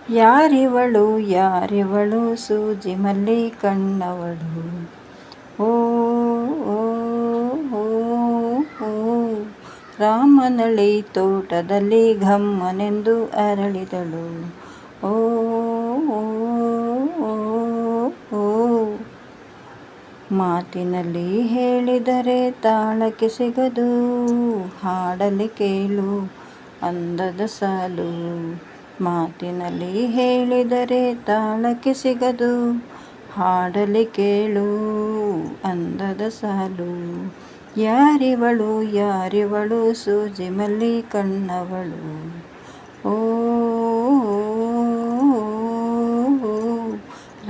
ಯಾರಿವಳು ಯಾರಿವಳು ಸೂಜಿ ಮಲ್ಲಿ ಕಣ್ಣವಳು. ಓ ಓ ಓ ಓ ರಾಮನಳ್ಳಿ ತೋಟದಲ್ಲಿ ಘಮ್ಮನೆಂದು ಅರಳಿದಳು. ಓ ಓ ಓ ಓ ಮಾತಿನಲ್ಲಿ ಹೇಳಿದರೆ ತಾಳಕ್ಕೆ ಸಿಗದು, ಹಾಡಲಿ ಕೇಳು ಅಂದದ ಸಾಲು. ಮಾತಿನಲ್ಲಿ ಹೇಳಿದರೆ ತಾಳಕ್ಕೆ ಸಿಗದು, ಹಾಡಲಿ ಕೇಳು ಅಂದದ ಸಾಲು. ಯಾರಿವಳು ಯಾರಿವಳು ಸೂಜಿ ಮಲ್ಲಿ ಕಣ್ಣವಳು. ಓ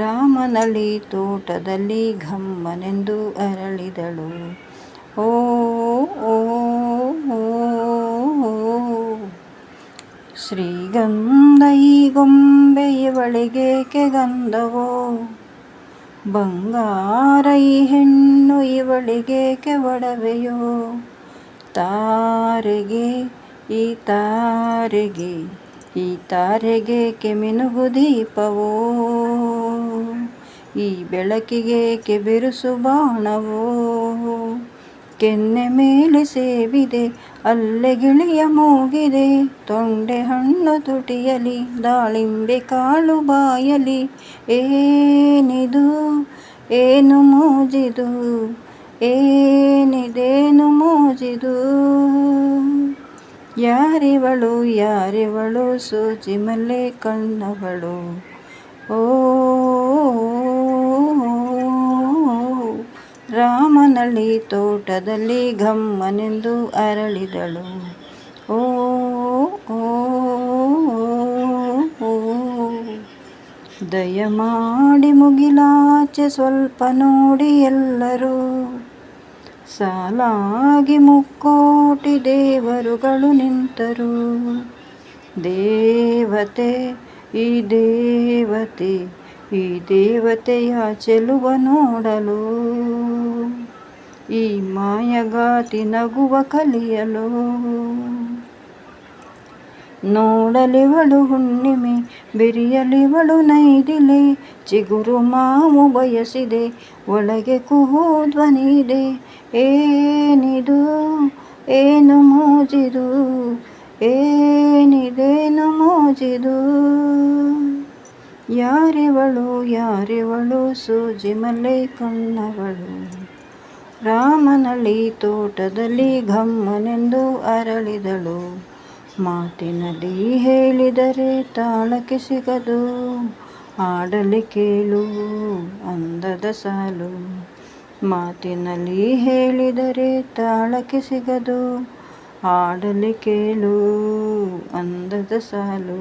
ರಾಮನಳ್ಳಿ ತೋಟದಲ್ಲಿ ಘಮ್ಮನೆಂದು ಅರಳಿದಳು. ಓ ಓ ಓ ಶ್ರೀಗಂಧ ಈ ಗೊಂಬೆ ಇವಳಿಗೇಕೆ ಗಂಧವೋ, ಬಂಗಾರ ಈ ಹೆಣ್ಣು ಇವಳಿಗೇಕೆ ಒಡವೆಯೋ. ತಾರೆಗೆ ಈ ತಾರೆಗೆ ಈ ತಾರೆಗೇಕೆ ಮಿನುಗು ದೀಪವೋ, ಈ ಬೆಳಕಿಗೇಕೆ ಬಿರುಸು ಬಾಣವೋ. ಕೆನ್ನೆ ಮೇಲೆ ಸೇವಿದೆ ಅಲ್ಲೆ ಗಿಳಿಯ ಮೂಗಿದೆ, ತೊಂಡೆ ಹಣ್ಣು ತುಟಿಯಲಿ ದಾಳಿಂಬೆ ಕಾಳು ಬಾಯಲಿ. ಏನಿದು ಏನು ಮೋಜಿದು, ಏನಿದೇನು ಮೋಜಿದು. ಯಾರಿವಳು ಯಾರಿವಳು ಸೂಜಿ ಮಲ್ಲಿ ಕಣ್ಣವಳು. ಓ ರಾಮನಳ್ಳಿ ತೋಟದಲ್ಲಿ ಘಮ್ಮನೆಂದು ಅರಳಿದಳು. ಓ ಓ ದಯಮಾಡಿ ಮುಗಿಲಾಚೆ ಸ್ವಲ್ಪ ನೋಡಿ ಎಲ್ಲರೂ, ಸಾಲಾಗಿ ಮುಕ್ಕೋಟಿ ದೇವರುಗಳು ನಿಂತರು. ದೇವತೆ ಈ ದೇವತೆ ಈ ದೇವತೆಯ ಚೆಲುವ ನೋಡಲು, ಈ ಮಾಯಗಾತಿ ನಗುವ ಕಲಿಯಲು. ನೋಡಲಿವಳು ಹುಣ್ಣಿಮೆ ಬಿರಿಯಲಿವಳು ನೈದಿಲೆ, ಚಿಗುರು ಮಾವು ಬಯಸಿದೆ ಒಳಗೆ ಕುಹೂ ಧ್ವನಿದೆ. ಏನಿದು ಏನು ಮೋಜಿದು, ಏನಿದೇನು ಮೋಜಿದು. ಯಾರಿವಳು ಯಾರಿವಳು ಸೂಜಿ ಮಲ್ಲಿ ಕಣ್ಣವಳು. ರಾಮನಳ್ಳಿ ತೋಟದಲ್ಲಿ ಘಮ್ಮನೆಂದು ಅರಳಿದಳು. ಮಾತಿನಲ್ಲಿ ಹೇಳಿದರೆ ತಾಳಕ್ಕೆ ಸಿಗದು, ಹಾಡಲಿ ಕೇಳು ಅಂದದ ಸಾಲು. ಮಾತಿನಲ್ಲಿ ಹೇಳಿದರೆ ತಾಳಕ್ಕೆ ಸಿಗದು, ಹಾಡಲಿ ಕೇಳು ಅಂದದ ಸಾಲು.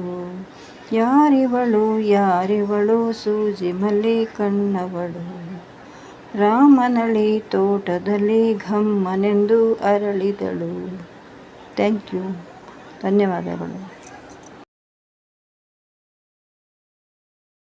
ಯಾರಿವಳು ಯಾರಿವಳು ಸೂಜಿ ಮಲ್ಲಿ ಕಣ್ಣವಳು. ರಾಮನಳ್ಳಿ ತೋಟದಲ್ಲಿ ಘಮ್ಮನೆಂದು ಅರಳಿದಳು. ಥ್ಯಾಂಕ್ ಯು, ಧನ್ಯವಾದಗಳು.